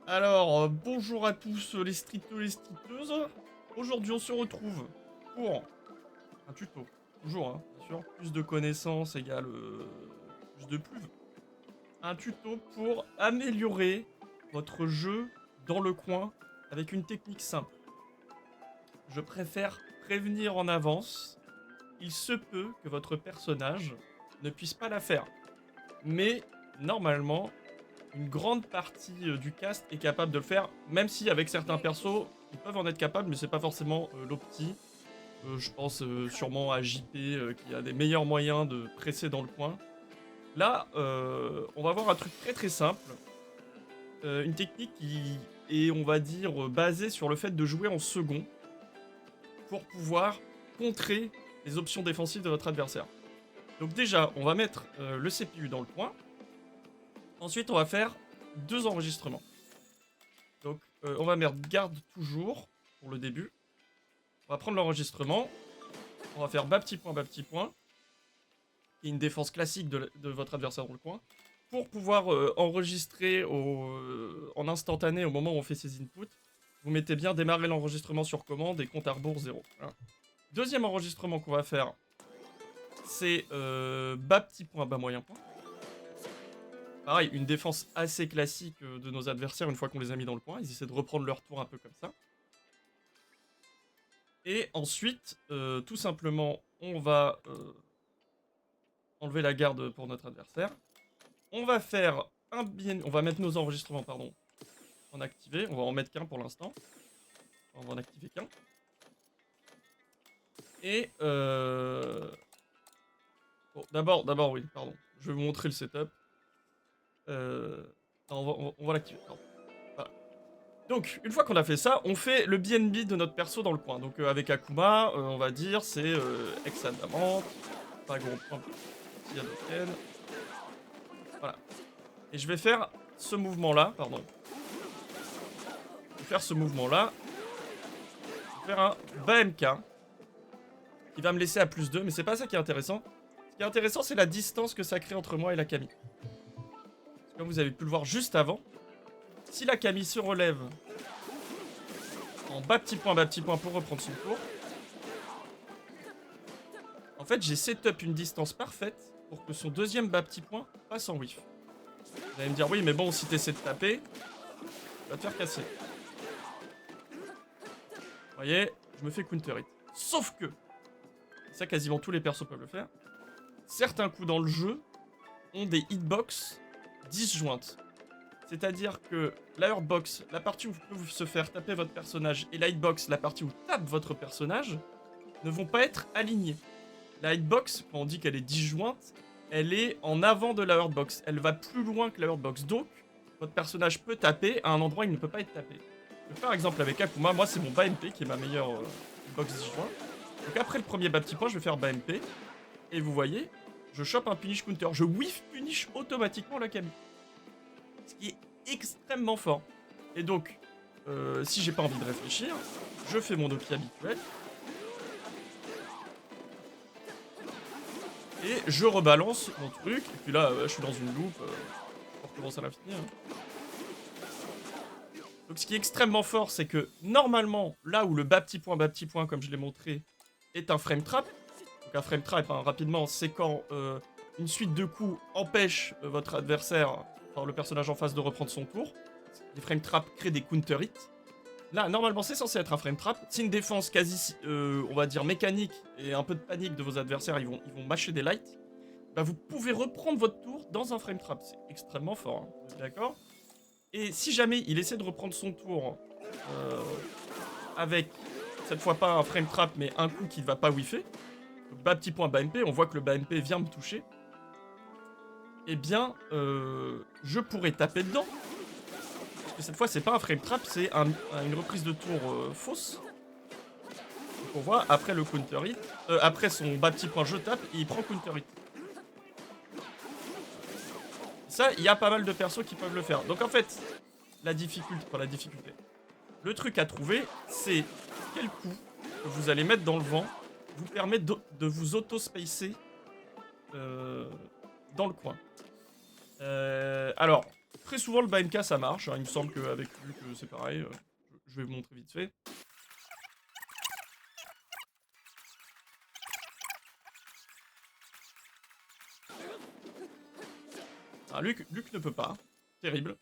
Alors, bonjour à tous les streeteux, les streeteuses. Aujourd'hui, on se retrouve pour un tuto. Toujours, hein, bien sûr. Plus de connaissances égale plus de pluves. Un tuto pour améliorer votre jeu dans le coin avec une technique simple. Je préfère prévenir en avance. Il se peut que votre personnage ne puisse pas la faire. Mais, normalement, une grande partie du cast est capable de le faire, même si avec certains persos, ils peuvent en être capables, mais c'est pas forcément l'opti. Je pense sûrement à JP qui a des meilleurs moyens de presser dans le coin. Là, on va voir un truc très très simple. Une technique qui est, on va dire, basée sur le fait de jouer en second pour pouvoir contrer les options défensives de votre adversaire. Donc déjà, on va mettre le CPU dans le coin. Ensuite, on va faire 2 enregistrements. Donc, on va mettre garde toujours pour le début. On va prendre l'enregistrement. On va faire bas petit point, qui est une défense classique de votre adversaire dans le coin. Pour pouvoir enregistrer en instantané au moment où on fait ses inputs, vous mettez bien démarrer l'enregistrement sur commande et compte à rebours 0. Voilà. Deuxième enregistrement qu'on va faire, c'est bas petit point, bas moyen point. Pareil, une défense assez classique de nos adversaires une fois qu'on les a mis dans le coin. Ils essaient de reprendre leur tour un peu comme ça. Et ensuite, tout simplement, on va enlever la garde pour notre adversaire. On va faire on va mettre nos enregistrements, pardon, en activé. On va en mettre qu'un pour l'instant. On va en activer qu'un. Et bon, d'abord, oui, pardon. Je vais vous montrer le setup. Non, on va l'activer. Voilà. Donc, une fois qu'on a fait ça, on fait le BNB de notre perso dans le coin. Donc, avec Akuma, on va dire, c'est Ex-Adamant, pas gros point, petit Hadoken. Voilà. Et je vais faire ce mouvement-là, pardon. Je vais faire ce mouvement-là. Je vais faire un bas MK. Qui va me laisser à plus 2, mais c'est pas ça qui est intéressant. Ce qui est intéressant, c'est la distance que ça crée entre moi et la Camille. Comme vous avez pu le voir juste avant, si la Camille se relève en bas petit point pour reprendre son tour, en fait, j'ai setup une distance parfaite pour que son deuxième bas petit point passe en whiff. Vous allez me dire, oui, mais bon, si t'essaies de taper, tu vas te faire casser. Vous voyez, je me fais counter hit. Sauf que, ça quasiment tous les persos peuvent le faire, certains coups dans le jeu ont des hitbox disjointes. C'est-à-dire que la hurtbox, la partie où vous pouvez se faire taper votre personnage, et la hitbox, la partie où tape votre personnage, ne vont pas être alignées. La hitbox, quand on dit qu'elle est disjointe, elle est en avant de la hurtbox. Elle va plus loin que la hurtbox. Donc, votre personnage peut taper à un endroit où il ne peut pas être tapé. Je vais faire exemple avec Akuma. Moi, c'est mon bas MP qui est ma meilleure hitbox disjointe. Donc après le premier bas petit point, je vais faire bas MP. Et vous voyez, je chope un punish counter. Je whiff punish automatiquement la Camille. Ce qui est extrêmement fort. Et donc, si j'ai pas envie de réfléchir, je fais mon Doki habituel. Et je rebalance mon truc. Et puis là, je suis dans une loupe. Pour commencer à l'infini. Hein. Donc ce qui est extrêmement fort, c'est que normalement, là où le bas petit point, comme je l'ai montré, est un frame trap. Donc un frame trap, hein, rapidement, c'est quand une suite de coups empêche votre adversaire, enfin le personnage en face, de reprendre son tour. Les frame traps créent des counter hits. Là, normalement, c'est censé être un frame trap. C'est une défense quasi, on va dire, mécanique et un peu de panique de vos adversaires. Ils vont mâcher des lights. Bah, vous pouvez reprendre votre tour dans un frame trap. C'est extrêmement fort, hein. D'accord? Et si jamais il essaie de reprendre son tour avec, cette fois pas un frame trap, mais un coup qui ne va pas whiffer, bas petit point bas MP, on voit que le bas MP vient me toucher, eh bien, je pourrais taper dedans. Parce que cette fois, c'est pas un frame trap, c'est une reprise de tour fausse. Donc on voit, après le counter hit, après son bas petit point, je tape, et il prend counter hit. Ça, il y a pas mal de persos qui peuvent le faire. Donc en fait, la difficulté, pas la difficulté. Le truc à trouver, c'est quel coup que vous allez mettre dans le vent vous permet de vous auto-spacer dans le coin. Alors, très souvent, le BMK, ça marche. Hein. Il me semble qu'avec Luc, c'est pareil. Je vais vous montrer vite fait. Ah, Luc ne peut pas. Terrible.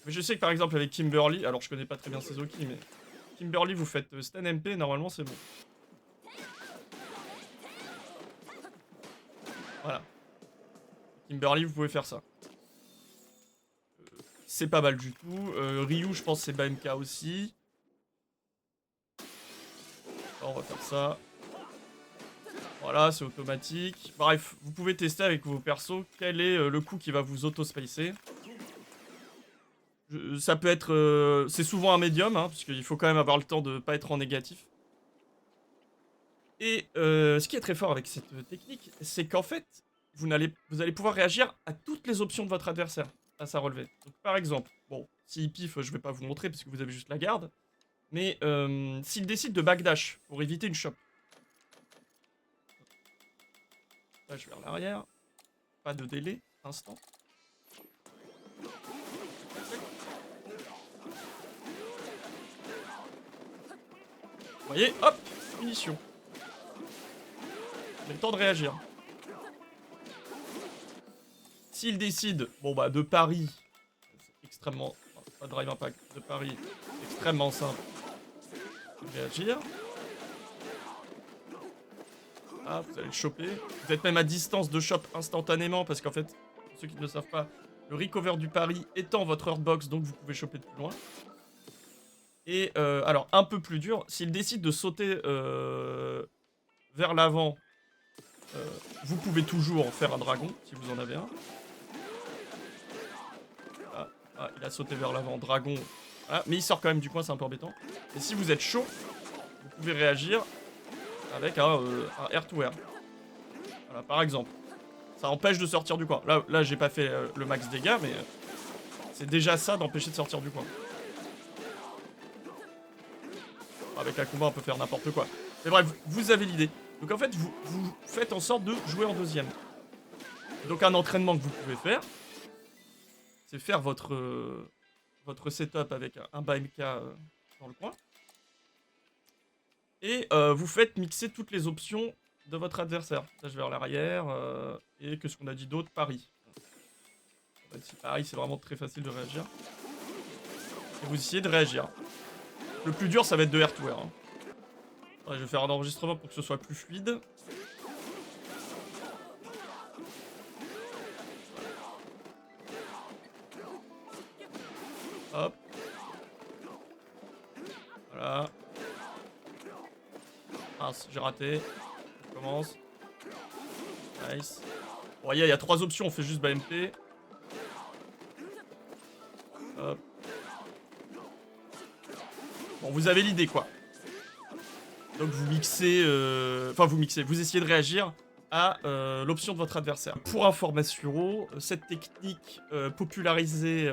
Mais je sais que par exemple avec Kimberly, alors je connais pas très bien Sezoki, mais Kimberly, vous faites Stan MP, normalement c'est bon. Voilà. Kimberly, vous pouvez faire ça. C'est pas mal du tout. Ryu, je pense c'est BMK aussi. Alors, on va faire ça. Voilà, c'est automatique. Bref, vous pouvez tester avec vos persos quel est le coup qui va vous auto-spacer. Ça peut être... c'est souvent un médium, hein, parce qu'il faut quand même avoir le temps de pas être en négatif. Et ce qui est très fort avec cette technique, c'est qu'en fait, vous allez pouvoir réagir à toutes les options de votre adversaire à sa relevée. Donc, par exemple, bon, s'il pif, je vais pas vous montrer parce que vous avez juste la garde. Mais s'il décide de backdash pour éviter une chope. Là, je vais vers l'arrière. Pas de délai, instant. Vous voyez, hop, munition. J'ai le temps de réagir. S'il décide, bon bah de pari, c'est extrêmement, pas drive impact, de pari, extrêmement simple. Réagir. Ah, vous allez le choper. Vous êtes même à distance de chop instantanément parce qu'en fait, pour ceux qui ne le savent pas, le recover du pari étant votre hurtbox, donc vous pouvez choper de plus loin. Et alors, un peu plus dur, s'il décide de sauter vers l'avant, vous pouvez toujours faire un dragon, si vous en avez un. Ah, il a sauté vers l'avant, dragon. Voilà, mais il sort quand même du coin, c'est un peu embêtant. Et si vous êtes chaud, vous pouvez réagir avec un air to air. Voilà, par exemple. Ça empêche de sortir du coin. Là j'ai pas fait le max dégâts, mais c'est déjà ça d'empêcher de sortir du coin. Avec un combat, on peut faire n'importe quoi. Mais bref, vous avez l'idée. Donc en fait, vous faites en sorte de jouer en deuxième. Donc un entraînement que vous pouvez faire, c'est faire votre setup avec un BMK dans le coin. Et vous faites mixer toutes les options de votre adversaire. Là, je vais vers l'arrière. Et que ce qu'on a dit d'autre, pari. Si pari, c'est vraiment très facile de réagir. Et vous essayez de réagir. Le plus dur, ça va être de air-to-air. Hein. Ouais, je vais faire un enregistrement pour que ce soit plus fluide. Hop. Voilà. Mince, j'ai raté. Je commence. Nice. Bon, voyez, il y a 3 options, on fait juste BMP. Hop. Bon, vous avez l'idée, quoi. Donc vous mixez... Enfin, vous essayez de réagir à l'option de votre adversaire. Pour information, cette technique popularisée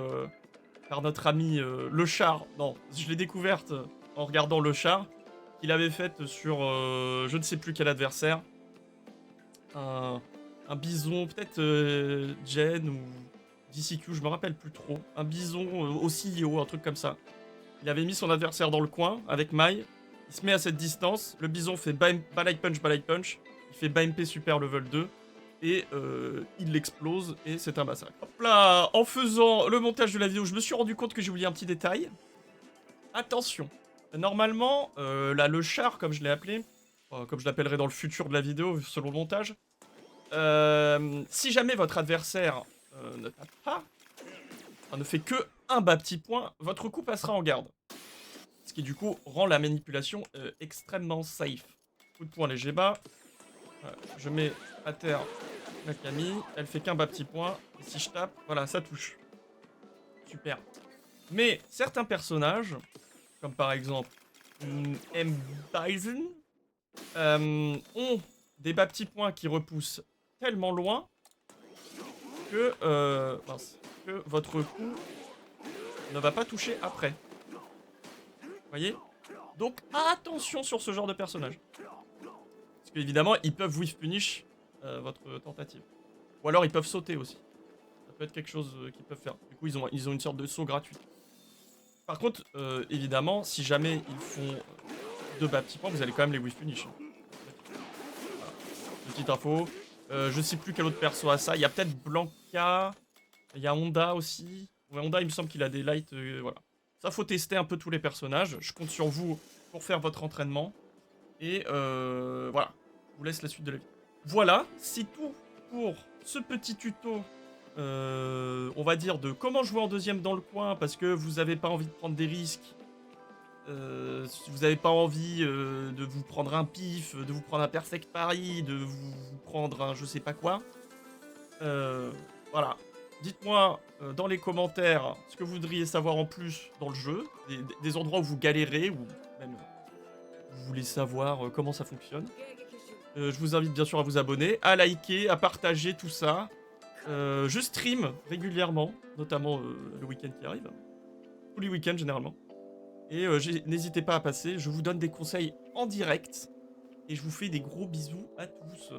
par notre ami Le Char... Non, je l'ai découverte en regardant Le Char, qu'il avait faite sur je ne sais plus quel adversaire. Un bison, peut-être Jen ou DCQ, je me rappelle plus trop. Un bison aussi haut, un truc comme ça. Il avait mis son adversaire dans le coin avec Mai. Il se met à cette distance. Le bison fait balai punch. Il fait BMP super level 2. Et il l'explose. Et c'est un massacre. Hop là. En faisant le montage de la vidéo, je me suis rendu compte que j'ai oublié un petit détail. Attention. Normalement, là, le char, comme je l'ai appelé, comme je l'appellerai dans le futur de la vidéo, selon le montage, si jamais votre adversaire ne tape pas, ne fait que un bas petit point, votre coup passera en garde. Ce qui du coup rend la manipulation extrêmement safe. Coup de poing léger bas. Je mets à terre la Camille. Elle fait qu'un bas petit point. Et si je tape, voilà, ça touche. Super. Mais certains personnages, comme par exemple M. Bison, ont des bas petits points qui repoussent tellement loin que, que votre coup ne va pas toucher après. Vous voyez? Donc attention sur ce genre de personnage. Parce qu'évidemment, ils peuvent whiff punish votre tentative. Ou alors ils peuvent sauter aussi. Ça peut être quelque chose qu'ils peuvent faire. Du coup, ils ont une sorte de saut gratuit. Par contre, évidemment, si jamais ils font 2 bâtiments, vous allez quand même les whiff punish. Voilà. Petite info. Je sais plus quel autre perso a ça. Il y a peut-être Blanca. Il y a Honda aussi. Ouais, Honda, il me semble qu'il a des lights. Voilà. Ça, faut tester un peu tous les personnages. Je compte sur vous pour faire votre entraînement. Et voilà. Je vous laisse la suite de la vidéo. Voilà, c'est tout pour ce petit tuto. On va dire de comment jouer en deuxième dans le coin parce que vous n'avez pas envie de prendre des risques. Si vous n'avez pas envie de vous prendre un pif, de vous prendre un perfect pari, de vous prendre un je sais pas quoi. Voilà. Dites-moi dans les commentaires ce que vous voudriez savoir en plus dans le jeu, des endroits où vous galérez ou même vous voulez savoir comment ça fonctionne. Je vous invite bien sûr à vous abonner, à liker, à partager tout ça. Je stream régulièrement, notamment le week-end qui arrive. Tous les week-ends généralement. Et n'hésitez pas à passer, je vous donne des conseils en direct. Et je vous fais des gros bisous à tous.